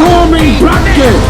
Storming Blackgate!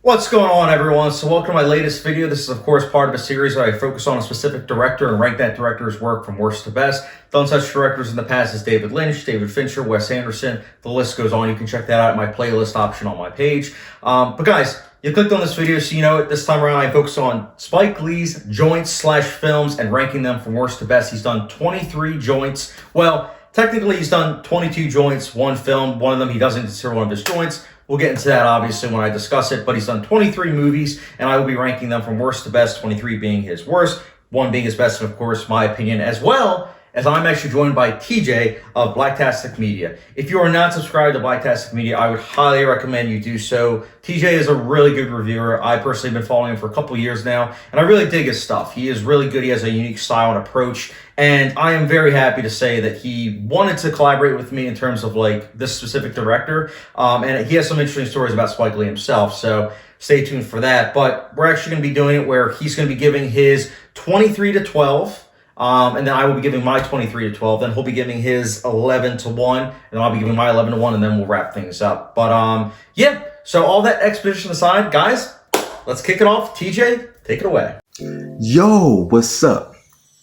What's going on, everyone? So welcome to my latest video. This is of course part of a series where I focus on a specific director and rank that director's work from worst to best. Done such directors in the past as David Lynch, David Fincher, Wes Anderson. The list goes on. You can check that out in my playlist option on my page. But guys, you clicked on this video, so you know it. This time around I focus on Spike Lee's joints / films and ranking them from worst to best. He's done 23 joints. Well, technically he's done 22 joints, one film. One of them he doesn't consider one of his joints. We'll get into that obviously when I discuss it, but he's done 23 movies and I will be ranking them from worst to best, 23 being his worst, one being his best, and of course my opinion, as well as I'm actually joined by TJ of BLACKTASTIC Media. If you are not subscribed to BLACKTASTIC Media, I would highly recommend you do so. TJ is a really good reviewer. I personally have been following him for a couple years now, and I really dig his stuff. He is really good. He has a unique style and approach, and I am very happy to say that he wanted to collaborate with me in terms of like this specific director, and he has some interesting stories about Spike Lee himself, so stay tuned for that. But we're actually going to be doing it where he's going to be giving his 23 to 12, and then I will be giving my 23 to 12. Then he'll be giving his 11 to 1, and then I'll be giving my 11 to 1, and then we'll wrap things up. But yeah, so all that exposition aside, guys, let's kick it off. TJ, take it away. Yo, what's up?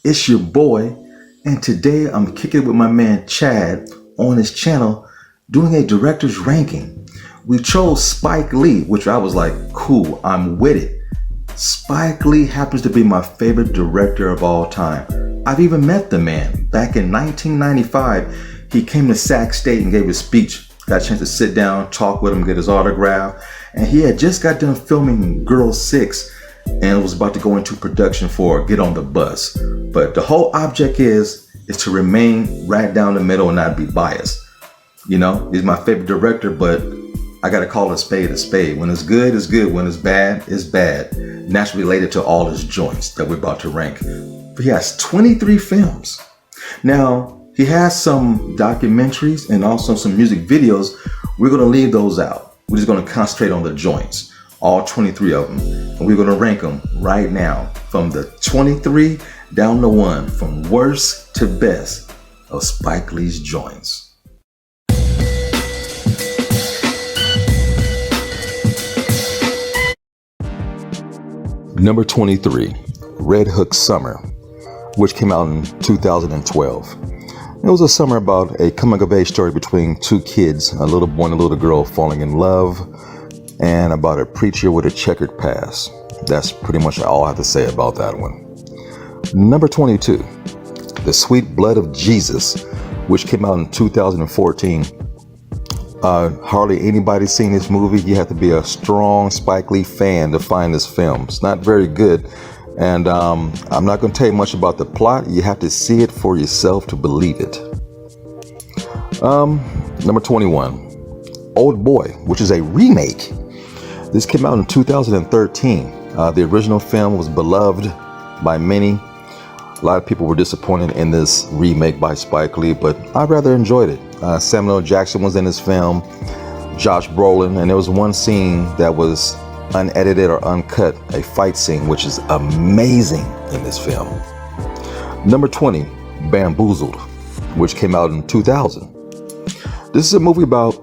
It's your boy, and today I'm kicking it with my man Chad on his channel doing a director's ranking. We chose Spike Lee, which I was like, cool, I'm with it. Spike Lee happens to be my favorite director of all time. I've even met the man. Back in 1995, he came to Sac State and gave a speech. Got a chance to sit down, talk with him, get his autograph. And he had just got done filming Girl 6 and was about to go into production for Get on the Bus. But the whole object is to remain right down the middle and not be biased. You know, he's my favorite director, but I gotta call a spade a spade. When it's good, it's good. When it's bad, it's bad. And that's related to all his joints that we're about to rank. But he has 23 films. Now, he has some documentaries and also some music videos. We're gonna leave those out. We're just gonna concentrate on the joints, all 23 of them. And we're gonna rank them right now from the 23 down to 1, from worst to best of Spike Lee's joints. Number 23, Red Hook Summer, which came out in 2012. It was a summer about a coming-of-age story between two kids, a little boy and a little girl falling in love, and about a preacher with a checkered past. That's pretty much all I have to say about that one. Number 22, The Sweet Blood of Jesus, which came out in 2014. Hardly anybody seen this movie. You have to be a strong Spike Lee fan to find this film. It's not very good, and I'm not going to tell you much about the plot. You have to see it for yourself to believe it. Number 21, Old Boy, which is a remake. This came out in 2013. The original film was beloved by many. A lot of people were disappointed in this remake by Spike Lee, but I rather enjoyed it. Samuel L. Jackson was in this film, Josh Brolin, and there was one scene that was unedited or uncut, a fight scene, which is amazing in this film. Number 20, Bamboozled, which came out in 2000. This is a movie about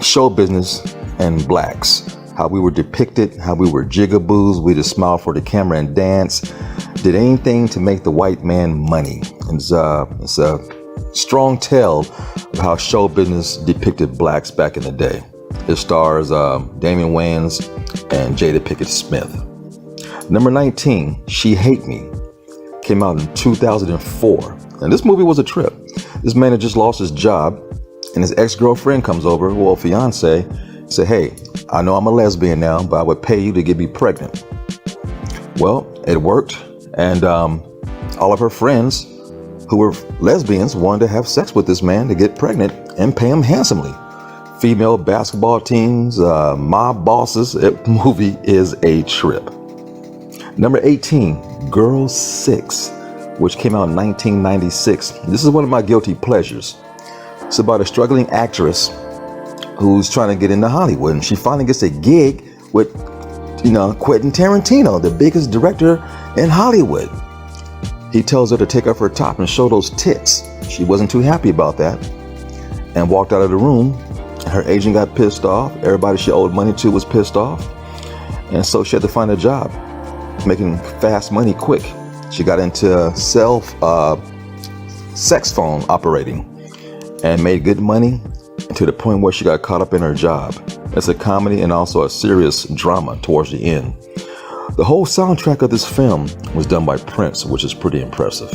show business and blacks, how we were depicted, how we were jigaboos, we just smile for the camera and dance, did anything to make the white man money. It's a strong tale of how show business depicted blacks back in the day. It stars Damian Wayans and Jada Pinkett Smith. Number 19, She Hate Me, came out in 2004. And this movie was a trip. This man had just lost his job, and his ex-girlfriend comes over, well, fiance, say, hey, I know I'm a lesbian now, but I would pay you to get me pregnant. Well, it worked, and all of her friends who were lesbians wanted to have sex with this man to get pregnant and pay him handsomely. Female basketball teams, mob bosses. The movie is a trip. Number 18, Girl 6, which came out in 1996. This is one of my guilty pleasures. It's about a struggling actress who's trying to get into Hollywood, and she finally gets a gig with, Quentin Tarantino, the biggest director in Hollywood. He tells her to take off her top and show those tits. She wasn't too happy about that. and walked out of the room. Her agent got pissed off. Everybody she owed money to was pissed off. And so she had to find a job making fast money quick. She got into sex phone operating and made good money to the point where she got caught up in her job. It's a comedy and also a serious drama towards the end. The whole soundtrack of this film was done by Prince, which is pretty impressive.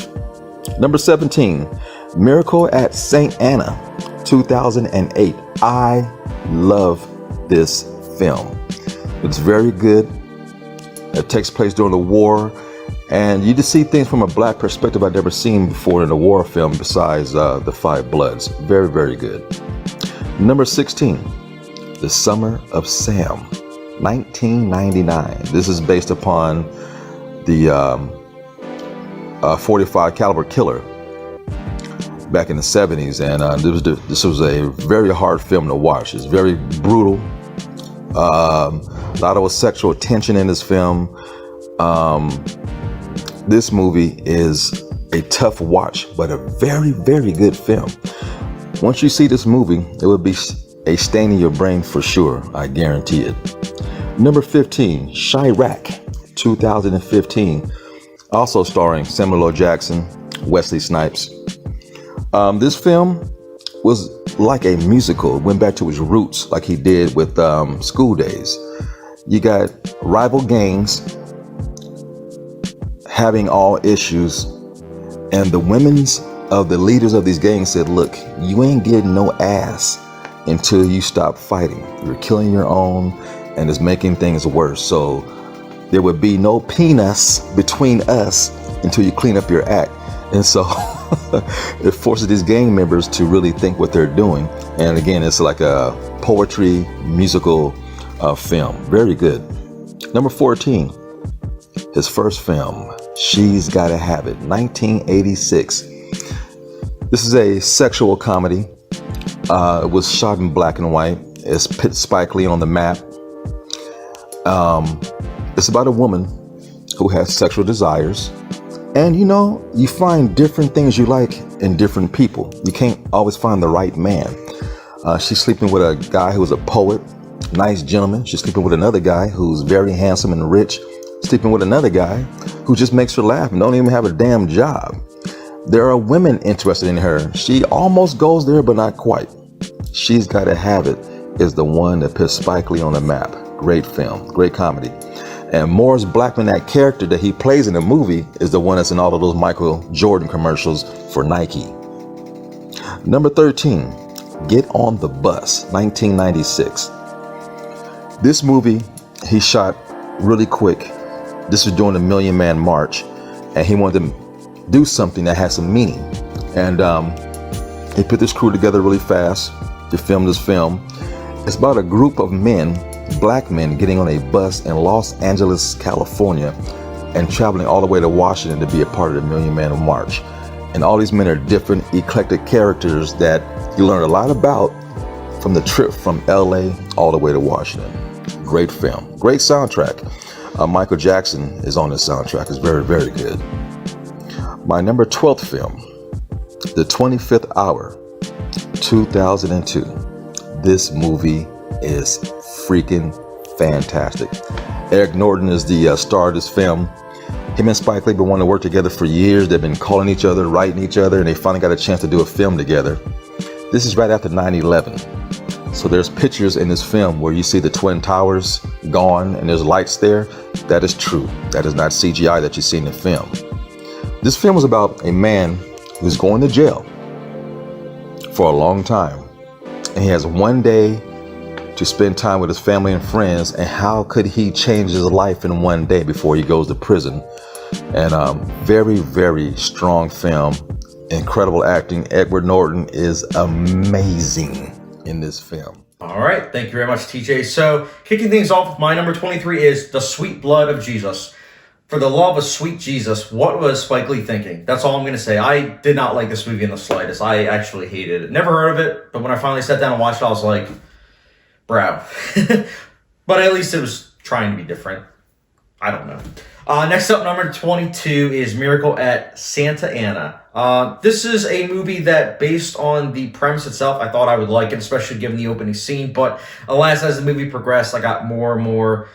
Number 17, Miracle at St. Anna, 2008. I love this film. It's very good. It takes place during the war, and you just see things from a black perspective I've never seen before in a war film besides The Five Bloods. Very, very good. Number 16, The Summer of Sam, 1999. This is based upon the 45 caliber killer back in the 70s, and this was a very hard film to watch. It's very brutal. A lot of sexual tension in this film. This movie is a tough watch, but a very, very good film. Once you see this movie, it will be a stain in your brain for sure. I guarantee it. Number 15, Chirac, 2015. Also starring Samuel L. Jackson, Wesley Snipes. This film was like a musical. It went back to its roots like he did with School Days. You got rival gangs having all issues, and the women's of the leaders of these gangs said, look, you ain't getting no ass until you stop fighting. You're killing your own and it's making things worse. So there would be no penis between us until you clean up your act. And so it forces these gang members to really think what they're doing. And again, it's like a poetry musical film. Very good. Number 14, his first film, She's Gotta Have It, 1986. This is a sexual comedy. It was shot in black and white. It's put Spike Lee on the map. It's about a woman who has sexual desires. And you know, you find different things you like in different people. You can't always find the right man. She's sleeping with a guy who's a poet, nice gentleman. She's sleeping with another guy who's very handsome and rich. Sleeping with another guy who just makes her laugh and don't even have a damn job. There are women interested in her. She almost goes there, but not quite. She's Gotta Have It is the one that puts Spike Lee on the map. Great film, great comedy. And Morris Blackman, that character that he plays in the movie, is the one that's in all of those Michael Jordan commercials for Nike. Number 13, Get on the Bus, 1996. This movie, he shot really quick. This was during the Million Man March, and he wanted to do something that had some meaning. And he put this crew together really fast to film this film. It's about a group of men, black men, getting on a bus in Los Angeles, California, and traveling all the way to Washington to be a part of the Million Man March. And all these men are different, eclectic characters that you learn a lot about from the trip from LA all the way to Washington. Great film, great soundtrack. Michael Jackson is on this soundtrack. It's very, very good. My number 12th film, The 25th Hour, 2002. This movie is freaking fantastic. Eric Norton is the star of this film. Him and Spike Lee have been wanting to work together for years. They've been calling each other, writing each other, and they finally got a chance to do a film together. This is right after 9/11. So there's pictures in this film where you see the Twin Towers gone and there's lights there. That is true. That is not CGI that you see in the film. This film was about a man who's going to jail for a long time. And he has one day to spend time with his family and friends. And how could he change his life in one day before he goes to prison? And very, very strong film. Incredible acting. Edward Norton is amazing in this film. All right, thank you very much, TJ. So, kicking things off with my number 23 is The Sweet Blood of Jesus. For the love of sweet Jesus, what was Spike Lee thinking? That's all I'm going to say. I did not like this movie in the slightest. I actually hated it. Never heard of it, but when I finally sat down and watched it, I was like, bro. But at least it was trying to be different. I don't know. Next up, number 22 is Miracle at Santa Ana. This is a movie that, based on the premise itself, I thought I would like it, especially given the opening scene. But alas, as the movie progressed, I got more and more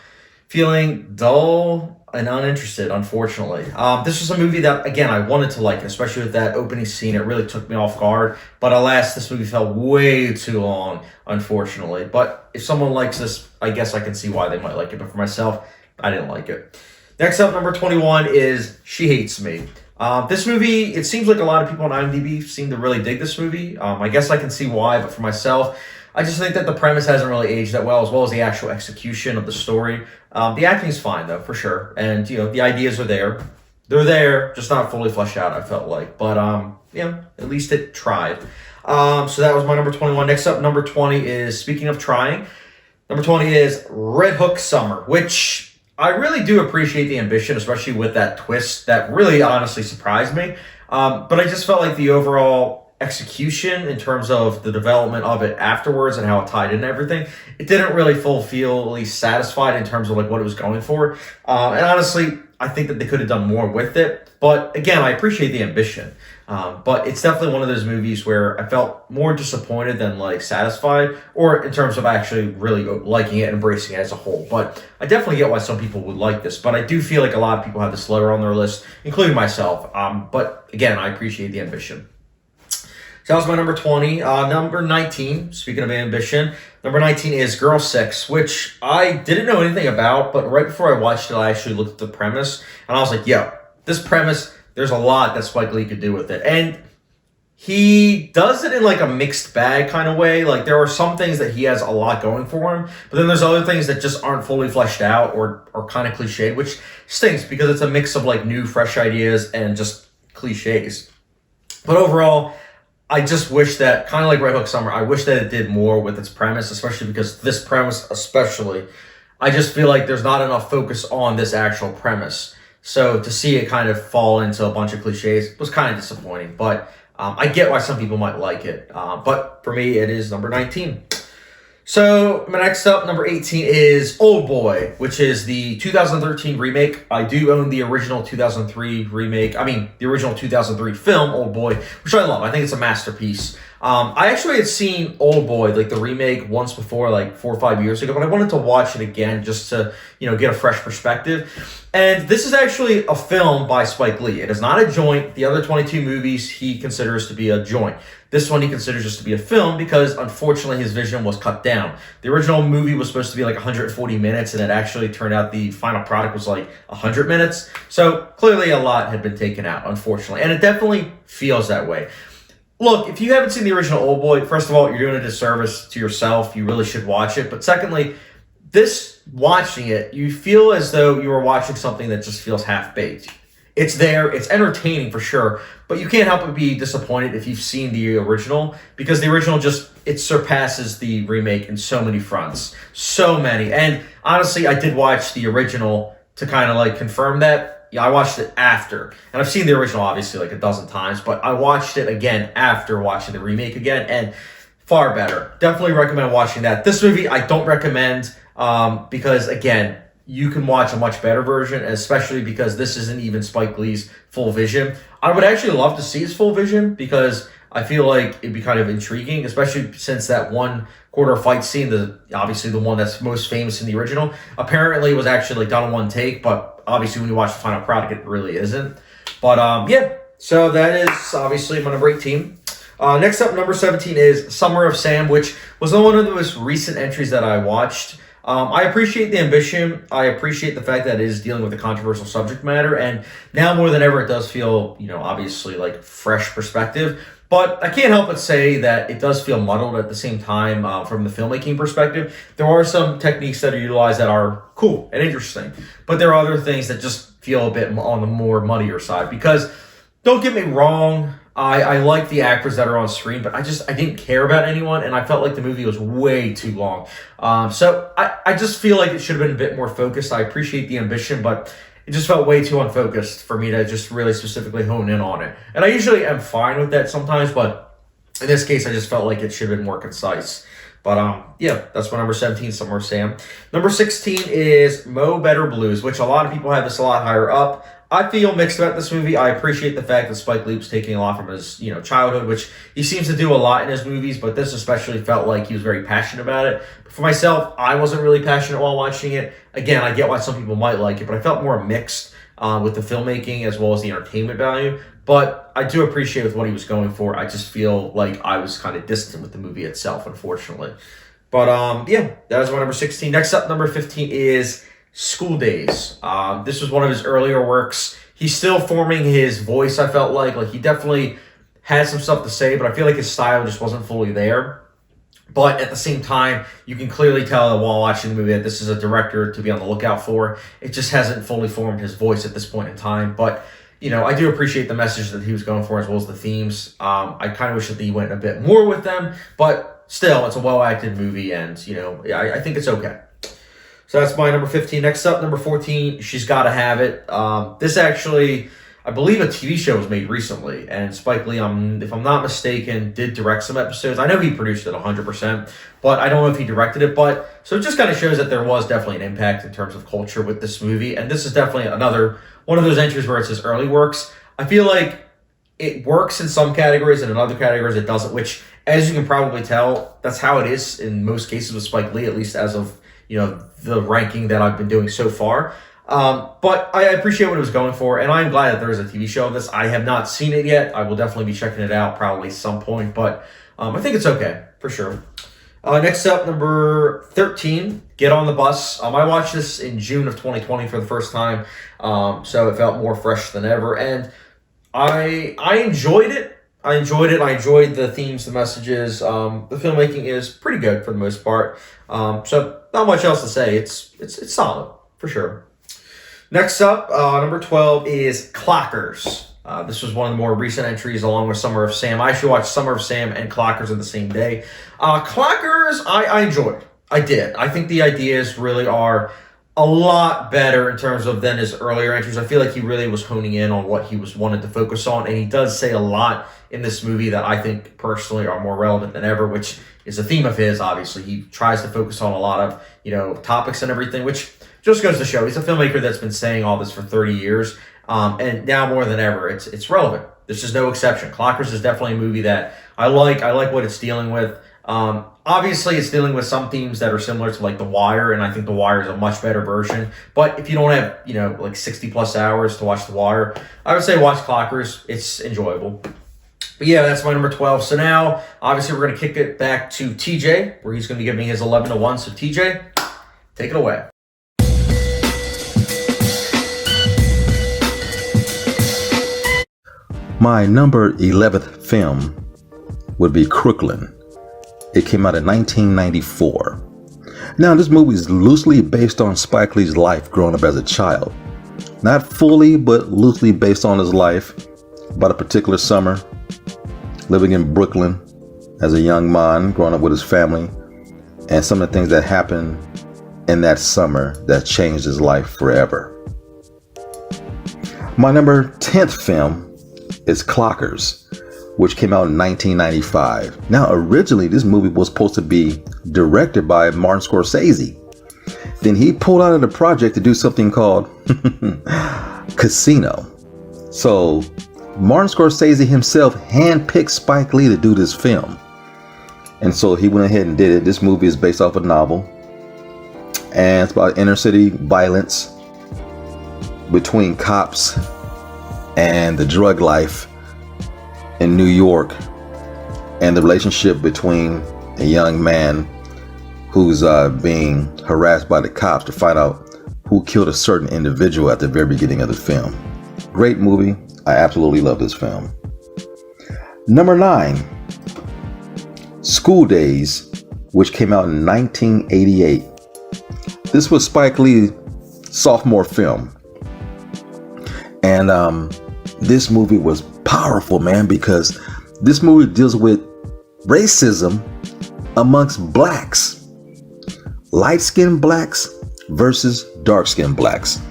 feeling dull and uninterested, unfortunately. This was a movie that, again, I wanted to like, especially with that opening scene. It really took me off guard. But alas, this movie felt way too long, unfortunately. But if someone likes this, I guess I can see why they might like it. But for myself, I didn't like it. Next up, number 21 is She Hates Me. This movie, it seems like a lot of people on IMDb seem to really dig this movie. I guess I can see why, but for myself, I just think that the premise hasn't really aged that well as the actual execution of the story. The acting's fine, though, for sure. And, the ideas are there. They're there, just not fully fleshed out, I felt like. But, at least it tried. So that was my number 21. Next up, number 20 is, speaking of trying, number 20 is Red Hook Summer, which I really do appreciate the ambition, especially with that twist that really honestly surprised me. But I just felt like the overall execution in terms of the development of it afterwards and how it tied in and everything, it didn't really fully satisfied in terms of like what it was going for. And honestly, I think that they could have done more with it. But again, I appreciate the ambition. But it's definitely one of those movies where I felt more disappointed than like satisfied, or in terms of actually really liking it and embracing it as a whole. But I definitely get why some people would like this. But I do feel like a lot of people have this lower on their list, including myself. But again, I appreciate the ambition. So that was my number 20. Number 19, speaking of ambition, number 19 is Girl 6, which I didn't know anything about, but right before I watched it, I actually looked at the premise, and I was like, yo, this premise, there's a lot that Spike Lee could do with it. And he does it in like a mixed bag kind of way. Like, there are some things that he has a lot going for him, but then there's other things that just aren't fully fleshed out or kind of cliched, which stinks because it's a mix of like new, fresh ideas and just cliches. But overall, I just wish that, kind of like Red Hook Summer, I wish that it did more with its premise, especially because this premise especially, I just feel like there's not enough focus on this actual premise. So to see it kind of fall into a bunch of cliches was kind of disappointing. But I get why some people might like it. But for me, it is number 19. So my next up, number 18, is Old Boy, which is the 2013 remake. I do own the original 2003 remake. The original 2003 film, Old Boy, which I love. I think it's a masterpiece. I actually had seen Old Boy, like the remake, once before, like 4 or 5 years ago, but I wanted to watch it again just to, get a fresh perspective. And this is actually a film by Spike Lee. It is not a joint. The other 22 movies he considers to be a joint. This one he considers just to be a film because, unfortunately, his vision was cut down. The original movie was supposed to be like 140 minutes, and it actually turned out the final product was like 100 minutes. So clearly a lot had been taken out, unfortunately. And it definitely feels that way. Look, if you haven't seen the original Old Boy, first of all, you're doing a disservice to yourself. You really should watch it. But secondly, watching it, you feel as though you are watching something that just feels half-baked. It's there, it's entertaining for sure, but you can't help but be disappointed if you've seen the original, because the original it surpasses the remake in so many fronts. So many. And honestly, I did watch the original to kind of like confirm that. Yeah, I watched it after. And I've seen the original obviously like a dozen times, but I watched it again after watching the remake again, and far better. Definitely recommend watching that. This movie I don't recommend because, again, you can watch a much better version, especially because this isn't even Spike Lee's full vision. I would actually love to see his full vision because I feel like it'd be kind of intriguing, especially since that 1/4 fight scene, obviously the one that's most famous in the original, apparently was actually like done in one take, but obviously when you watch the final product, it really isn't. But so that is obviously my number 18. Next up, number 17 is Summer of Sam, which was one of the most recent entries that I watched. I appreciate the ambition. I appreciate the fact that it is dealing with a controversial subject matter. And now more than ever, it does feel, obviously like fresh perspective. But I can't help but say that it does feel muddled at the same time from the filmmaking perspective. There are some techniques that are utilized that are cool and interesting. But there are other things that just feel a bit on the more muddier side. Because don't get me wrong, I like the actors that are on screen, but I didn't care about anyone, and I felt like the movie was way too long. So I just feel like it should have been a bit more focused. I appreciate the ambition, but it just felt way too unfocused for me to just really specifically hone in on it. And I usually am fine with that sometimes, but In this case, I just felt like it should have been more concise. But yeah, that's my number 17, Summer of Sam. Number 16 is Mo Better Blues, which a lot of people have this a lot higher up. I feel mixed about this movie. I appreciate the fact that Spike Lee was taking a lot from his, childhood, which he seems to do a lot in his movies, but this especially felt like he was very passionate about it. But for myself, I wasn't really passionate while watching it. Again, I get why some people might like it, but I felt more mixed with the filmmaking as well as the entertainment value. But I do appreciate with what he was going for. I just feel like I was kind of distant with the movie itself, unfortunately. But yeah, that was my number 16. Next up, number 15 is School Days. This was one of his earlier works. He's still forming his voice, I felt like. Like, he definitely had some stuff to say, but I feel like his style just wasn't fully there. But at the same time, you can clearly tell while watching the movie that this is a director to be on the lookout for. It just hasn't fully formed his voice at this point in time. But I do appreciate the message that he was going for as well as the themes. I kind of wish that he went a bit more with them, but still, it's a well-acted movie, and, I think it's okay. So that's my number 15. Next up, number 14, She's Gotta Have It. This actually, I believe a TV show was made recently, and Spike Lee, if I'm not mistaken, did direct some episodes. I know he produced it 100%, but I don't know if he directed it. So it just kind of shows that there was definitely an impact in terms of culture with this movie, and this is definitely another one of those entries where it's his early works. I feel like it works in some categories, and in other categories it doesn't, which, as you can probably tell, that's how it is in most cases with Spike Lee, at least as of, the ranking that I've been doing so far. But I appreciate what it was going for, and I'm glad that there is a TV show of this. I have not seen it yet. I will definitely be checking it out probably at some point, but I think it's okay, for sure. Next up, number 13, Get on the Bus. I watched this in June of 2020 for the first time, so it felt more fresh than ever, and I enjoyed it. I enjoyed the themes, the messages. The filmmaking is pretty good for the most part. So not much else to say. It's solid, for sure. Next up, number 12 is Clockers. This was one of the more recent entries along with Summer of Sam. I actually watched Summer of Sam and Clockers on the same day. Clockers, I enjoyed. I did. I think the ideas really are a lot better in terms of than his earlier entries. I feel like he really was honing in on what he wanted to focus on, and he does say a lot in this movie that I think personally are more relevant than ever, which is a theme of his, obviously. He tries to focus on a lot of, topics and everything, which just goes to show he's a filmmaker that's been saying all this for 30 years, and now more than ever, it's relevant. This is no exception. Clockers is definitely a movie that I like. I like what it's dealing with. Obviously, it's dealing with some themes that are similar to, like, The Wire, and I think The Wire is a much better version. But if you don't have, like 60-plus hours to watch The Wire, I would say watch Clockers. It's enjoyable. But yeah, that's my number 12. So now, obviously, we're going to kick it back to TJ, where he's going to be giving me his 11 to 1. So TJ, take it away. My number 11th film would be Crooklyn. It came out in 1994. Now, this movie is loosely based on Spike Lee's life growing up as a child. Not fully, but loosely based on his life about a particular summer, living in Brooklyn as a young man, growing up with his family, and some of the things that happened in that summer that changed his life forever. My number 10th film is Clockers, which came out in 1995. Now, originally, this movie was supposed to be directed by Martin Scorsese. Then he pulled out of the project to do something called Casino. So, Martin Scorsese himself handpicked Spike Lee to do this film. And so he went ahead and did it. This movie is based off a novel. And it's about inner city violence between cops and the drug life in New York, and the relationship between a young man who's being harassed by the cops to find out who killed a certain individual at the very beginning of the film. Great movie. I absolutely love this film. Number 9, School Days, which came out in 1988. This was Spike Lee's sophomore film. And this movie was powerful, man, because this movie deals with racism amongst blacks. Light-skinned blacks versus dark-skinned blacks.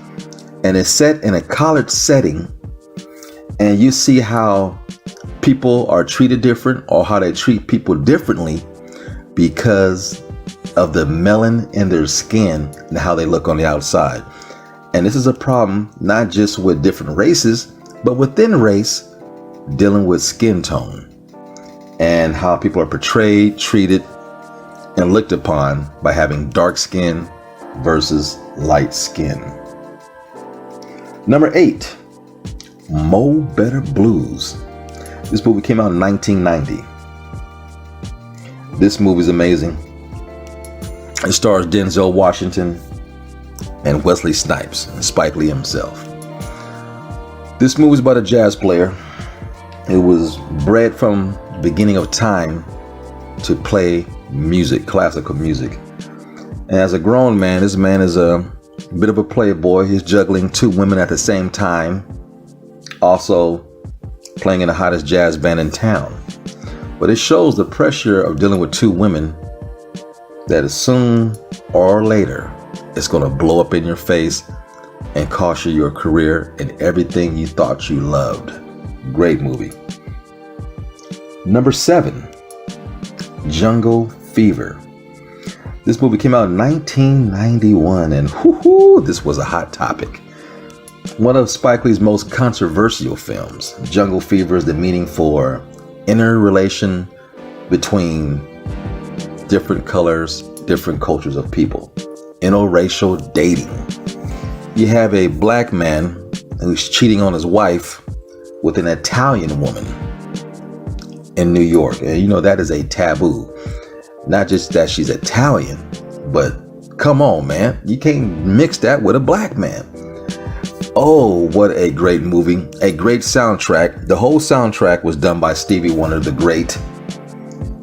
And it's set in a college setting. And you see how people are treated different or how they treat people differently because of the melanin in their skin and how they look on the outside. And this is a problem not just with different races, but within race, dealing with skin tone and how people are portrayed, treated, and looked upon by having dark skin versus light skin. Number 8, Mo Better Blues. This movie came out in 1990. This movie is amazing. It stars Denzel Washington and Wesley Snipes and Spike Lee himself. This movie is about a jazz player. It was bred from the beginning of time to play music, classical music. And as a grown man, this man is a bit of a playboy. He's juggling 2 women at the same time, also playing in the hottest jazz band in town. But it shows the pressure of dealing with 2 women that is soon or later, it's going to blow up in your face and cost you your career and everything you thought you loved. Great movie. Number 7, Jungle Fever. This movie came out in 1991, and this was a hot topic. One of Spike Lee's most controversial films. Jungle Fever is the meaning for interrelation between different colors, different cultures of people. Interracial dating. You have a black man who's cheating on his wife with an Italian woman in New York. And you know that is a taboo. Not just that she's Italian, but come on, man. You can't mix that with a black man. Oh, what a great movie. A great soundtrack. The whole soundtrack was done by Stevie Wonder, the great.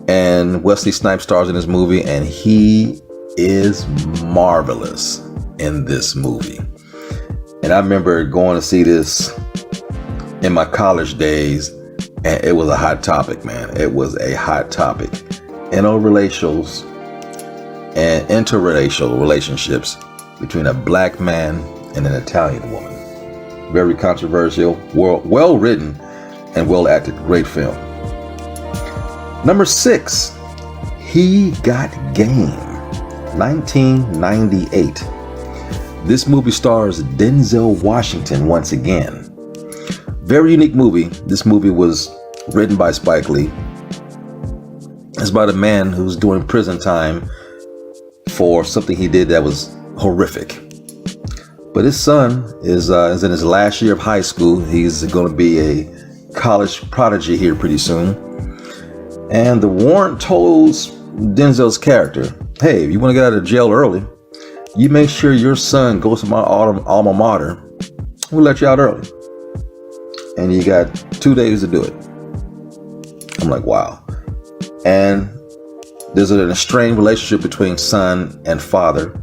And Wesley Snipes stars in this movie, and he is marvelous in this movie. And I remember going to see this in my college days, and it was a hot topic, man. It was a hot topic. Interracial and interracial relationships between a black man and an Italian woman. Very controversial, well written, and well acted. Great film. Number 6, He Got Game, 1998. This movie stars Denzel Washington once again. Very unique movie. This movie was written by Spike Lee. It's about a man who's doing prison time for something he did that was horrific. But his son is in his last year of high school. He's going to be a college prodigy here pretty soon. And the warrant tells Denzel's character, hey, if you want to get out of jail early, you make sure your son goes to my alma mater. We'll let you out early. And you got 2 days to do it. I'm like, wow. And there's an estranged relationship between son and father.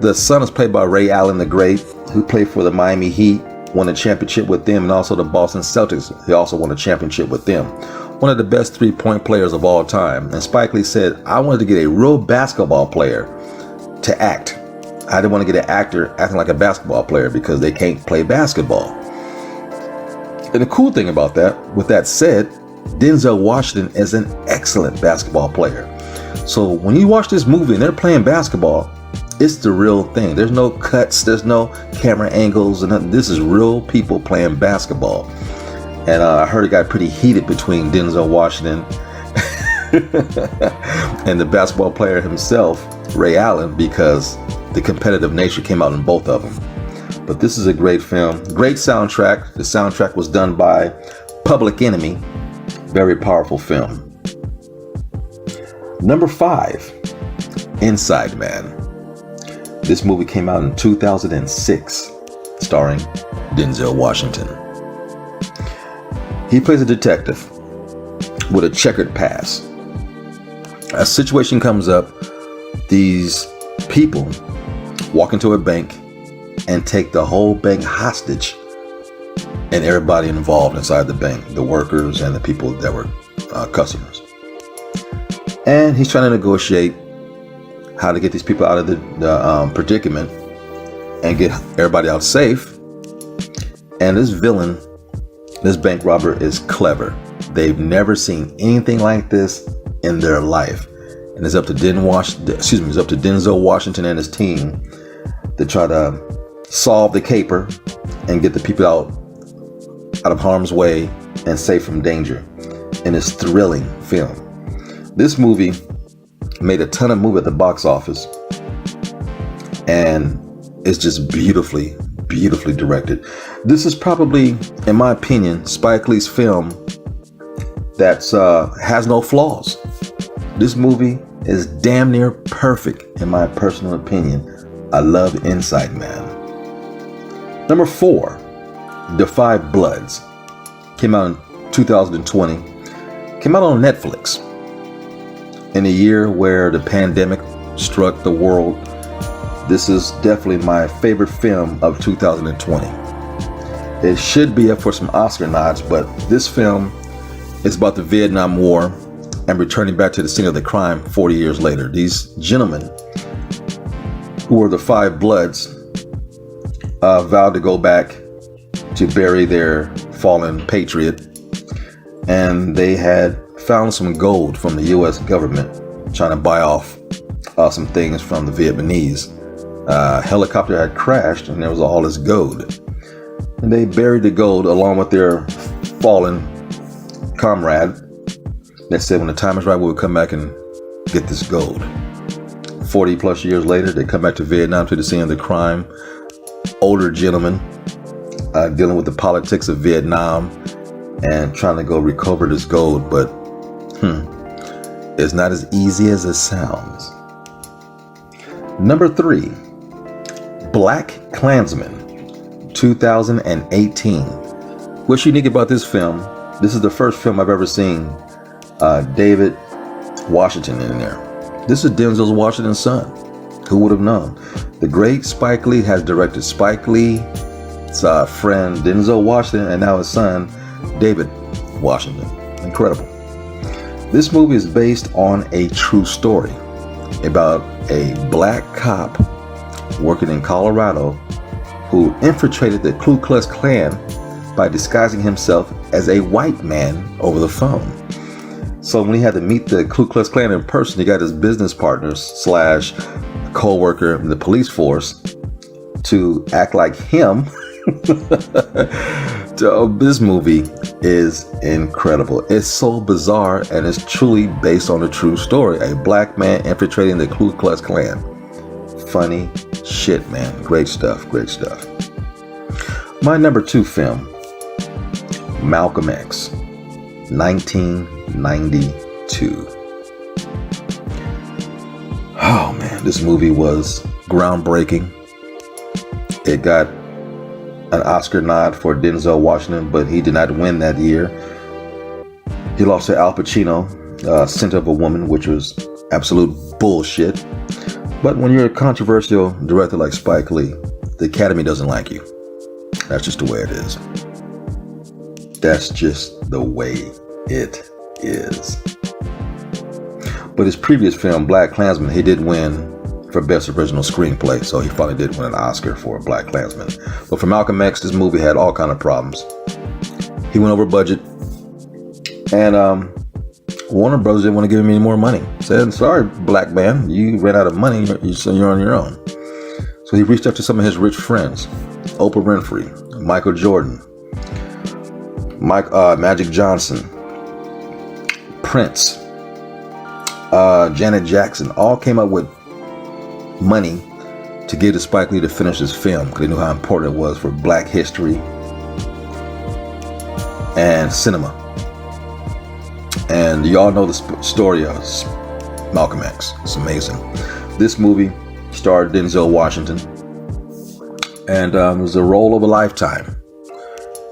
The son is played by Ray Allen the Great, who played for the Miami Heat, won a championship with them, and also the Boston Celtics. He also won a championship with them. One of the best 3-point players of all time. And Spike Lee said, I wanted to get a real basketball player to act. I didn't want to get an actor acting like a basketball player because they can't play basketball. And the cool thing about that, with that said, Denzel Washington is an excellent basketball player. So when you watch this movie and they're playing basketball, it's the real thing. There's no cuts, there's no camera angles, and nothing. This is real people playing basketball. And I heard it got pretty heated between Denzel Washington and the basketball player himself, Ray Allen, because the competitive nature came out in both of them. But this is a great film. Great soundtrack. The soundtrack was done by Public Enemy. Very powerful film. Number 5, Inside Man. This movie came out in 2006, starring Denzel Washington. He plays a detective with a checkered past. A situation comes up. These people walk into a bank and take the whole bank hostage, and everybody involved inside the bank, the workers and the people that were customers. And he's trying to negotiate how to get these people out of the predicament and get everybody out safe. And this villain This bank robber is clever. They've never seen anything like this in their life. And it's up to Denzel Washington and his team to try to solve the caper and get the people out of harm's way and safe from danger in this thrilling film. This movie made a ton of money at the box office, and it's just beautifully directed. This is probably, in my opinion, Spike Lee's film that has no flaws. This movie is damn near perfect, in my personal opinion. I love Inside Man. Number 4, The Five Bloods. Came out in 2020. Came out on Netflix. In a year where the pandemic struck the world, this is definitely my favorite film of 2020. It should be up for some Oscar nods, but this film is about the Vietnam War and returning back to the scene of the crime 40 years later. These gentlemen, who were the Five Bloods, vowed to go back to bury their fallen patriot, and they had found some gold from the U.S. government trying to buy off some things from the Vietnamese. Helicopter had crashed and there was all this gold, and they buried the gold along with their fallen comrade. They said when the time is right, we will come back and get this gold. 40 plus years later, they come back to Vietnam, to the scene of the crime. Older gentlemen dealing with the politics of Vietnam and trying to go recover this gold, but it's not as easy as it sounds. Number 3, BlacKkKlansman, 2018. What's unique about this film? This is the first film I've ever seen David Washington in there. This is Denzel Washington's son. Who would have known? The great Spike Lee has directed Spike Lee's friend Denzel Washington, and now his son David Washington. Incredible. This movie is based on a true story about a black cop working in Colorado who infiltrated the Ku Klux Klan by disguising himself as a white man over the phone. So when he had to meet the Ku Klux Klan in person, he got his business partners / co-worker in the police force to act like him. This movie is incredible. It's so bizarre, and it's truly based on a true story. A black man infiltrating the Ku Klux Klan. Funny shit, man. Great stuff. My number 2 film, Malcolm X, 1992. Oh man, this movie was groundbreaking. It got an Oscar nod for Denzel Washington, but he did not win that year. He lost to Al Pacino, Scent of a Woman, which was absolute bullshit. But when you're a controversial director like Spike Lee, the Academy doesn't like you. That's just the way it is. That's just the way it is. But his previous film, BlacKkKlansman, he did win for Best Original Screenplay, so he finally did win an Oscar for BlacKkKlansman. But for Malcolm X, this movie had all kind of problems. He went over budget, and Warner Brothers didn't want to give him any more money. Said, sorry, black man, you ran out of money, so you're on your own. So he reached out to some of his rich friends, Oprah Winfrey, Michael Jordan, Magic Johnson, Prince, Janet Jackson, all came up with money to give to Spike Lee to finish his film, because they knew how important it was for black history and cinema. And y'all know the story of Malcolm X. It's amazing. This movie starred Denzel Washington, and it was the role of a lifetime.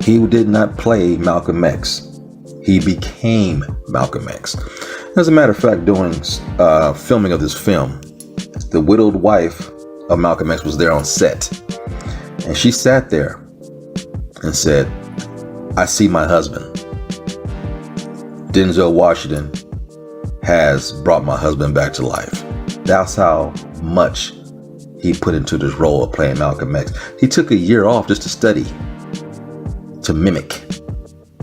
He did not play Malcolm X. He became Malcolm X. As a matter of fact, during filming of this film, the widowed wife of Malcolm X was there on set, and she sat there and said, I see my husband. Denzel Washington has brought my husband back to life. That's how much he put into this role of playing Malcolm X. He took a year off just to study, to mimic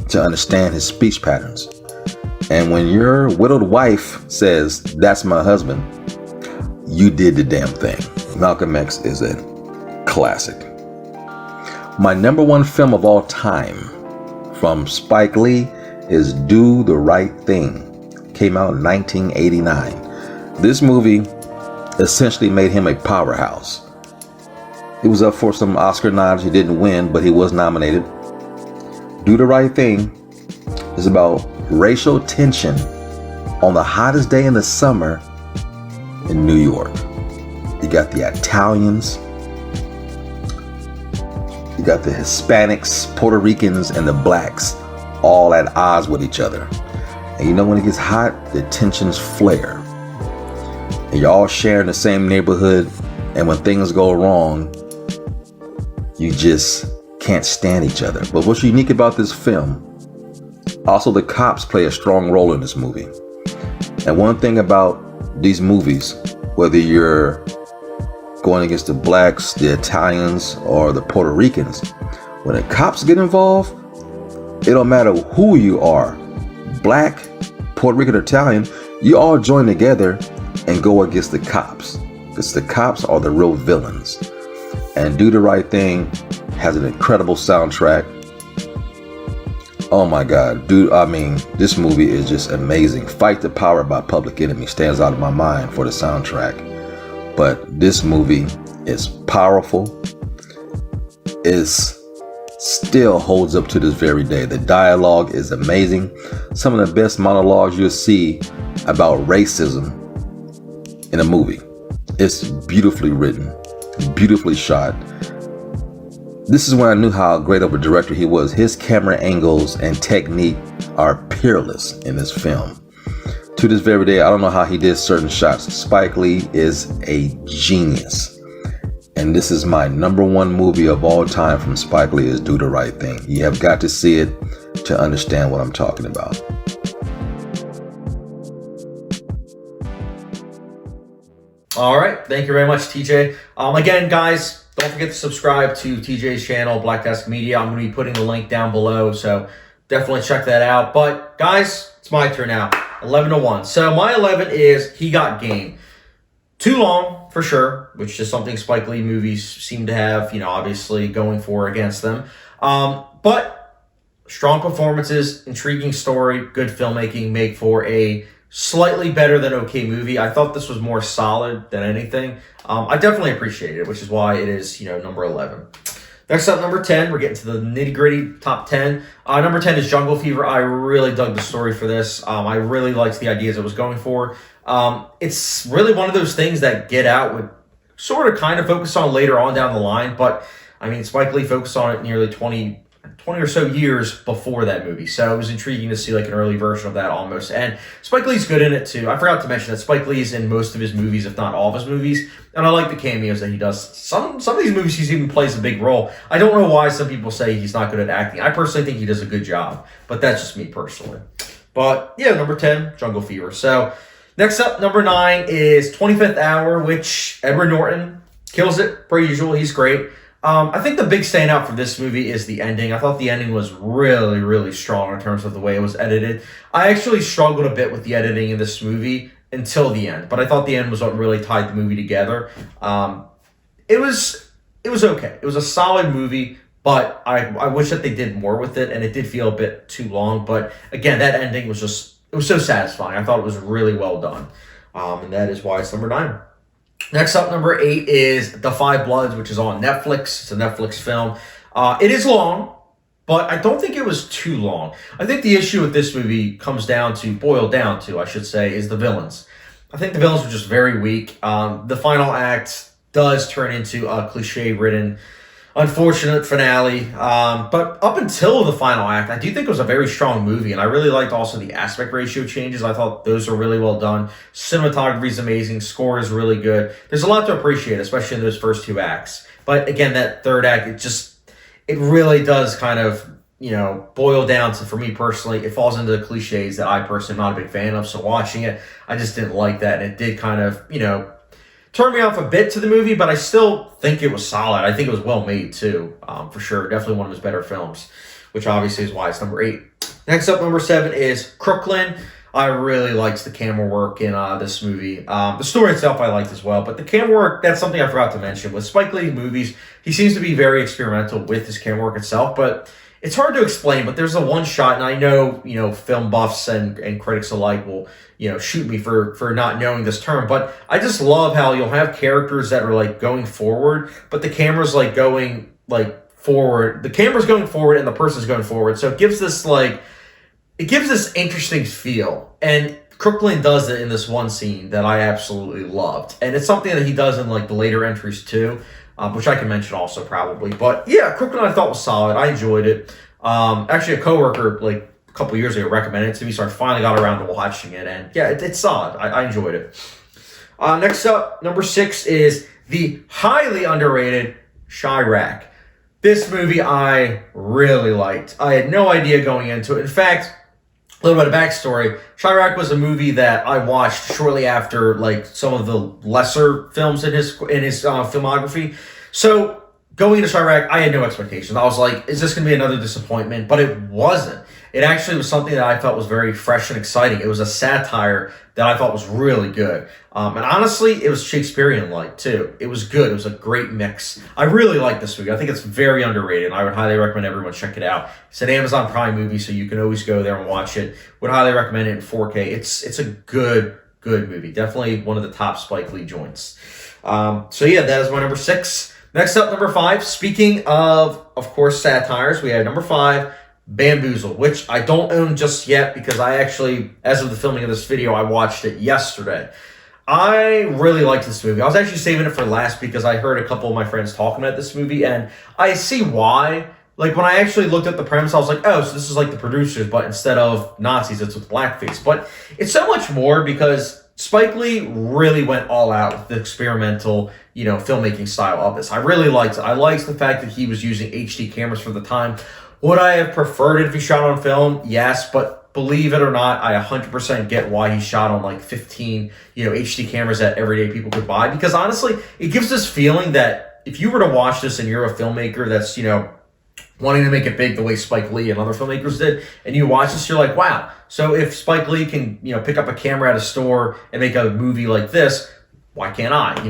to understand his speech patterns. And when your widowed wife says, "That's my husband," you did the damn thing. Malcolm X is a classic. My number one film of all time from Spike Lee is Do the Right Thing. Came out in 1989. This movie essentially made him a powerhouse. He was up for some Oscar nods. He didn't win, but he was nominated. Do the Right Thing is about racial tension on the hottest day in the summer in New York. You got the Italians, you got the Hispanics, Puerto Ricans, and the blacks all at odds with each other. And you know when it gets hot, the tensions flare. And you're all sharing the same neighborhood, and when things go wrong, you just can't stand each other. But what's unique about this film, also the cops play a strong role in this movie. And one thing about these movies, whether you're going against the blacks, the Italians, or the Puerto Ricans, when the cops get involved, it don't matter who you are, black, Puerto Rican, or Italian, you all join together and go against the cops, because the cops are the real villains. And Do the Right Thing has an incredible soundtrack. Oh my God, dude, this movie is just amazing. Fight the Power by Public Enemy stands out of my mind for the soundtrack. But this movie is powerful. It still holds up to this very day. The dialogue is amazing. Some of the best monologues you'll see about racism in a movie. It's beautifully written, beautifully shot. This is when I knew how great of a director he was. His camera angles and technique are peerless in this film. To this very day, I don't know how he did certain shots. Spike Lee is a genius. And this is my number one movie of all time from Spike Lee, is Do the Right Thing. You have got to see it to understand what I'm talking about. All right. Thank you very much, TJ. Again, guys, don't forget to subscribe to TJ's channel, BLACKTASTIC Media. I'm going to be putting the link down below, so definitely check that out. But, guys, it's my turn now. 11-1. So my 11 is He Got Game. Too long, for sure, which is something Spike Lee movies seem to have, obviously going for against them. But strong performances, intriguing story, good filmmaking make for a slightly better than okay movie. I thought this was more solid than anything. I definitely appreciate it, which is why it is, number 11. Next up, number 10, we're getting to the nitty-gritty top 10. Number 10 is Jungle Fever. I really dug the story for this. I really liked the ideas it was going for. It's really one of those things that Get Out would sort of kind of focus on later on down the line, but, Spike Lee focused on it nearly 20 or so years before that movie, so it was intriguing to see like an early version of that almost. And Spike Lee's good in it too. I forgot to mention that Spike Lee's in most of his movies, if not all of his movies, and I like the cameos that he does. Some of these movies he even plays a big role. I don't know why some people say he's not good at acting. I personally think he does a good job, but that's just me personally. But yeah, number 10, Jungle Fever. So next up, number 9 is 25th Hour, which Edward Norton kills it per usual. He's great. I think the big standout for this movie is the ending. I thought the ending was really, really strong in terms of the way it was edited. I actually struggled a bit with the editing in this movie until the end, but I thought the end was what really tied the movie together. It was okay. It was a solid movie, but I wish that they did more with it, and it did feel a bit too long. But again, that ending was it was so satisfying. I thought it was really well done, and that is why it's number 9. Next up, number 8 is The Five Bloods, which is on Netflix. It's a Netflix film. It is long, but I don't think it was too long. I think the issue with this movie boiled down to, I should say, is the villains. I think the villains were just very weak. The final act does turn into a cliche-ridden, unfortunate finale. But up until the final act, I do think it was a very strong movie, and I really liked also the aspect ratio changes. I thought those were really well done. Cinematography is amazing. Score is really good. There's a lot to appreciate, especially in those first 2 acts. But again, that third act, it really does kind of, boil down to, for me personally, it falls into the cliches that I personally am not a big fan of. So watching it, I just didn't like that, and it did kind of, turned me off a bit to the movie, but I still think it was solid. I think it was well made too, for sure. Definitely one of his better films. which obviously is why it's number 8. Next up, number 7 is Crooklyn. I really liked the camera work in this movie. The story itself I liked as well, but the camera work, that's something I forgot to mention. With Spike Lee movies, he seems to be very experimental with his camera work itself, but it's hard to explain. But there's a one shot, and I know, film buffs and critics alike will, shoot me for not knowing this term, but I just love how you'll have characters that are like going forward, but the camera's like going like forward. The camera's going forward and the person's going forward. So it gives this interesting feel. And Crooklyn does it in this one scene that I absolutely loved. And it's something that he does in like the later entries too, which I can mention also probably. But yeah, Crooklyn I thought was solid. I enjoyed it. Actually, a coworker like a couple years ago recommended it to me, so I finally got around to watching it. And yeah, it's solid. I enjoyed it. Next up, number 6 is the highly underrated Chirac. This movie I really liked. I had no idea going into it. In fact, a little bit of backstory. Chirac was a movie that I watched shortly after like some of the lesser films in his filmography. So going into Chirac, I had no expectations. I was like, is this going to be another disappointment? But it wasn't. It actually was something that I felt was very fresh and exciting. It was a satire that I thought was really good. And honestly, it was Shakespearean-like too. It was good. It was a great mix. I really like this movie. I think it's very underrated. I would highly recommend everyone check it out. It's an Amazon Prime movie, so you can always go there and watch it. Would highly recommend it in 4K. It's a good movie. Definitely one of the top Spike Lee joints. So yeah, that is my number 6. Next up, number 5. Speaking of course, satires, we have number 5, Bamboozle, which I don't own just yet because I actually, as of the filming of this video, I watched it yesterday. I really liked this movie. I was actually saving it for last because I heard a couple of my friends talking about this movie, and I see why. Like, when I actually looked at the premise, I was like, oh, so this is like the producers, but instead of Nazis, it's with blackface. But it's so much more because Spike Lee really went all out with the experimental, filmmaking style of this. I really liked it. I liked the fact that he was using HD cameras for the time. Would I have preferred it if he shot on film? Yes, but believe it or not, I 100% get why he shot on like 15, HD cameras that everyday people could buy. Because honestly, it gives this feeling that if you were to watch this and you're a filmmaker that's, wanting to make it big the way Spike Lee and other filmmakers did, and you watch this, you're like, wow. So if Spike Lee can, pick up a camera at a store and make a movie like this, why can't I? And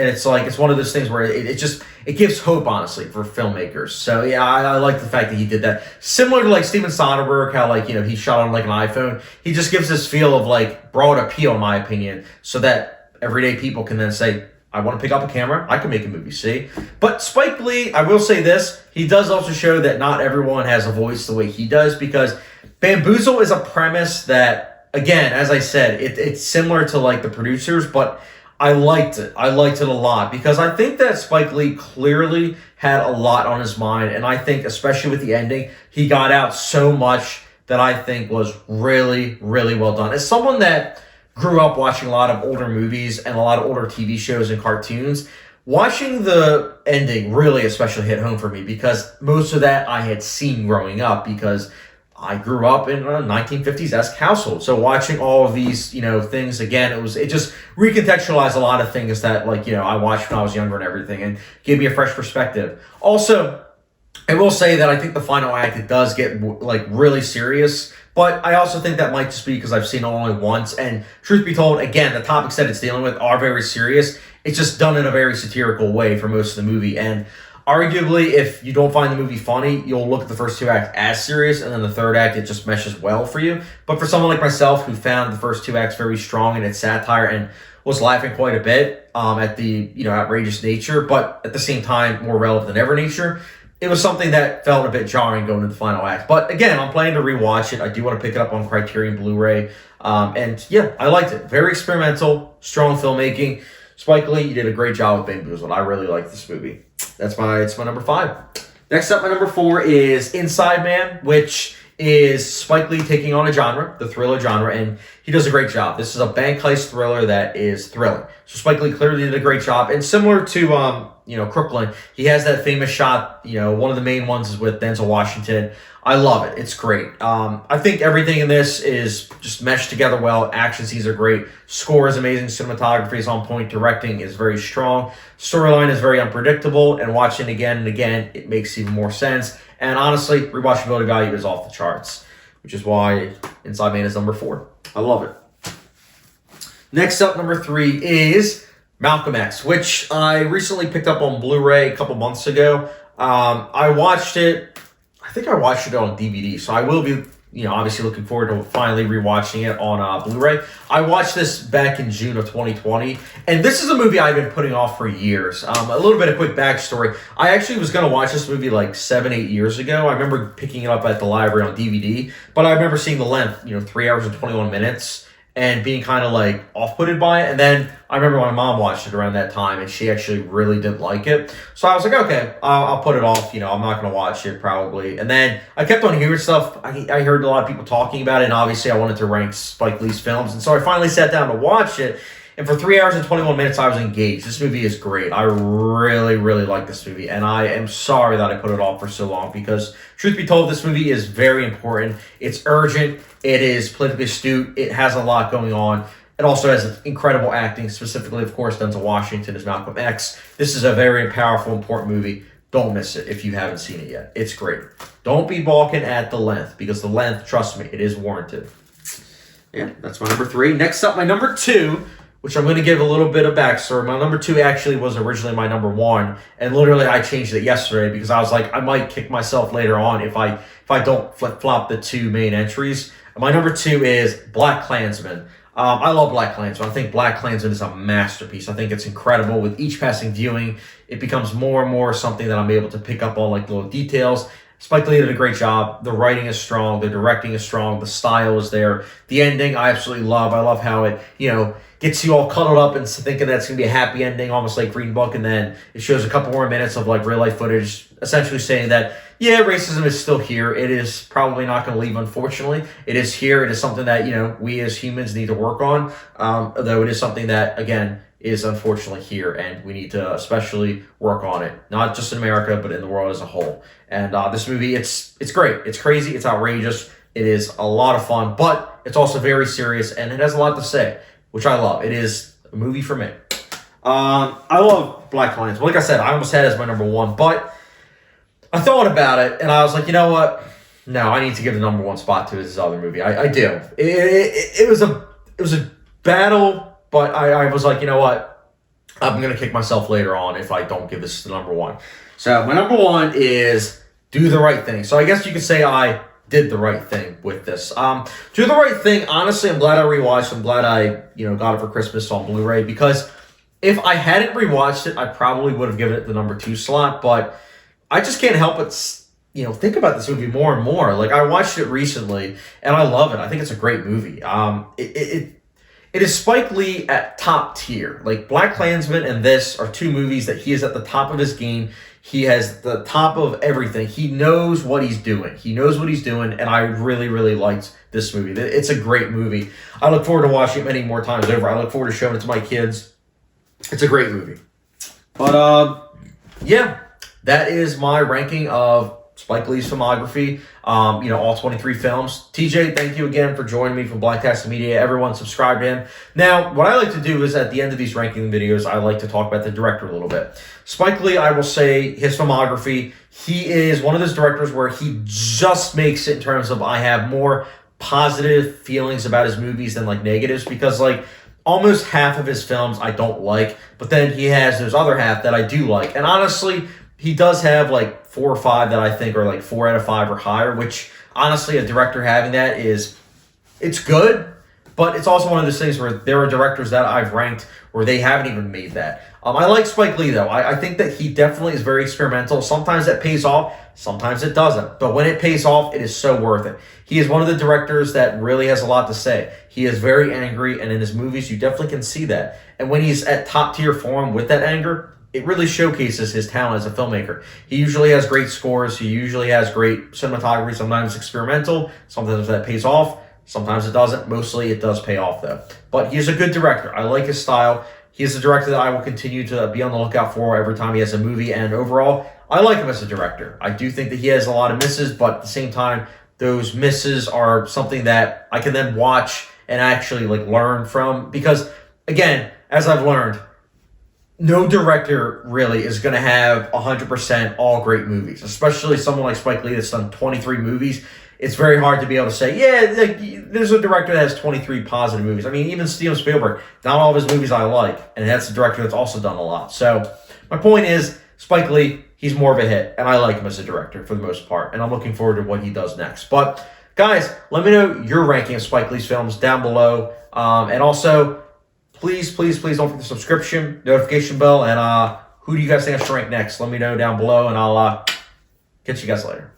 it's like, it's one of those things where it gives hope, honestly, for filmmakers. So yeah, I like the fact that he did that. Similar to like Steven Soderbergh, how like, he shot on like an iPhone. He just gives this feel of like broad appeal, in my opinion, so that everyday people can then say, I want to pick up a camera, I can make a movie, see? But Spike Lee, I will say this, he does also show that not everyone has a voice the way he does, because Bamboozle is a premise that, again, as I said, it's similar to like the producers, but I liked it. I liked it a lot because I think that Spike Lee clearly had a lot on his mind, and I think, especially with the ending, he got out so much that I think was really, really well done. As someone that grew up watching a lot of older movies and a lot of older TV shows and cartoons, watching the ending really especially hit home for me because most of that I had seen growing up because I grew up in a 1950s-esque household. So watching all of these, things again, it just recontextualized a lot of things that I watched when I was younger and everything, and gave me a fresh perspective. Also, I will say that I think the final act, it does get really serious, but I also think that might just be because I've seen it only once. And truth be told, again, the topics that it's dealing with are very serious. It's just done in a very satirical way for most of the movie. And arguably, if you don't find the movie funny, you'll look at the first 2 acts as serious, and then the third act, it just meshes well for you. But for someone like myself who found the first 2 acts very strong in its satire and was laughing quite a bit at the outrageous nature, but at the same time more relevant than ever nature, it was something that felt a bit jarring going into the final act. But again, I'm planning to rewatch it. I do want to pick it up on Criterion Blu-ray. And yeah, I liked it. Very experimental, strong filmmaking. Spike Lee, you did a great job with Bamboozled. I really like this movie. It's my number 5. Next up, my number 4 is Inside Man, which is Spike Lee taking on a genre, the thriller genre, and he does a great job. This is a bank heist thriller that is thrilling. So Spike Lee clearly did a great job. And similar to Crooklyn, he has that famous shot. One of the main ones is with Denzel Washington. I love it. It's great. I think everything in this is just meshed together well. Action scenes are great. Score is amazing. Cinematography is on point. Directing is very strong. Storyline is very unpredictable. And watching again and again, it makes even more sense. And honestly, rewatchability value is off the charts, which is why Inside Man is number 4. I love it. Next up, number 3 is Malcolm X, which I recently picked up on Blu-ray a couple months ago. I watched it. I think I watched it on DVD, so I will be, obviously looking forward to finally rewatching it on Blu-ray. I watched this back in June of 2020, and this is a movie I've been putting off for years. A little bit of quick backstory. I actually was going to watch this movie like 7-8 years ago. I remember picking it up at the library on DVD, but I remember seeing the length, 3 hours and 21 minutes, and being kind of like off-putted by it. And then I remember my mom watched it around that time, and she actually really didn't like it. So I was like, okay, I'll put it off. I'm not going to watch it probably. And then I kept on hearing stuff. I heard a lot of people talking about it, and obviously I wanted to rank Spike Lee's films. And so I finally sat down to watch it. And for 3 hours and 21 minutes, I was engaged. This movie is great. I really, really like this movie. And I am sorry that I put it off for so long because, truth be told, this movie is very important. It's urgent. It is politically astute. It has a lot going on. It also has incredible acting, specifically, of course, Denzel Washington as Malcolm X. This is a very powerful, important movie. Don't miss it if you haven't seen it yet. It's great. Don't be balking at the length because the length, trust me, it is warranted. Yeah, that's my number 3. Next up, my number 2, which I'm going to give a little bit of backstory. My number 2 actually was originally my number 1, and literally I changed it yesterday because I was like, I might kick myself later on if I don't flip-flop the 2 main entries. My number 2 is BlacKkKlansman. I love BlacKkKlansman. I think BlacKkKlansman is a masterpiece. I think it's incredible. With each passing viewing, it becomes more and more something that I'm able to pick up on, like little details. Spike Lee did a great job. The writing is strong. The directing is strong. The style is there. The ending, I absolutely love. I love how it, gets you all cuddled up and thinking that's going to be a happy ending, almost like Green Book, and then it shows a couple more minutes of like real life footage, essentially saying that, yeah, racism is still here. It is probably not going to leave, unfortunately. It is here. It is something that, we as humans need to work on, though it is something that, again, is unfortunately here, and we need to especially work on it, not just in America, but in the world as a whole. And this movie, it's great. It's crazy. It's outrageous. It is a lot of fun, but it's also very serious, and it has a lot to say, which I love. It is a movie for me. I love BlacKkKlansman. Like I said, I almost had it as my number 1, but I thought about it, and I was like, you know what? No, I need to give the number 1 spot to this other movie. I do. It was a battle, but I was like, you know what? I'm going to kick myself later on if I don't give this the number 1. So my number 1 is Do the Right Thing. So I guess you could say I did the right thing with this. Do the Right Thing, honestly, I'm glad I rewatched. I'm glad I, got it for Christmas on Blu-ray, because if I hadn't rewatched it, I probably would have given it the number 2 slot, but I just can't help but, think about this movie more and more. Like, I watched it recently, and I love it. I think it's a great movie. It is Spike Lee at top tier. Like, BlacKkKlansman and this are 2 movies that he is at the top of his game. He has the top of everything. He knows what he's doing. And I really, really liked this movie. It's a great movie. I look forward to watching it many more times over. I look forward to showing it to my kids. It's a great movie. But, yeah, that is my ranking of Spike Lee's filmography, all 23 films. TJ, thank you again for joining me from BLACKTASTIC Media. Everyone subscribe to him. Now, what I like to do is at the end of these ranking videos, I like to talk about the director a little bit. Spike Lee, I will say, his filmography, he is one of those directors where he just makes it in terms of I have more positive feelings about his movies than like negatives, because like almost half of his films I don't like, but then he has those other half that I do like. And honestly, he does have like 4 or 5 that I think are like 4 out of 5 or higher, which honestly, a director having that it's good, but it's also one of those things where there are directors that I've ranked where they haven't even made that. I like Spike Lee though. I think that he definitely is very experimental. Sometimes that pays off, sometimes it doesn't. But when it pays off, it is so worth it. He is one of the directors that really has a lot to say. He is very angry, and in his movies, you definitely can see that. And when he's at top tier form with that anger, it really showcases his talent as a filmmaker. He usually has great scores. He usually has great cinematography. Sometimes experimental. Sometimes that pays off. Sometimes it doesn't. Mostly it does pay off, though. But he's a good director. I like his style. he is a director that I will continue to be on the lookout for every time he has a movie. And overall, I like him as a director. I do think that he has a lot of misses, but at the same time, those misses are something that I can then watch and actually like learn from. Because again, as I've learned, no director really is going to have 100% all great movies, especially someone like Spike Lee that's done 23 movies. It's very hard to be able to say, yeah, like, there's a director that has 23 positive movies. I mean, even Steven Spielberg, not all of his movies I like, and that's a director that's also done a lot. So my point is, Spike Lee, he's more of a hit, and I like him as a director for the most part, and I'm looking forward to what he does next. But guys, let me know your ranking of Spike Lee's films down below, and also, please don't forget the subscription, notification bell, and who do you guys think I should rank next? Let me know down below, and I'll catch you guys later.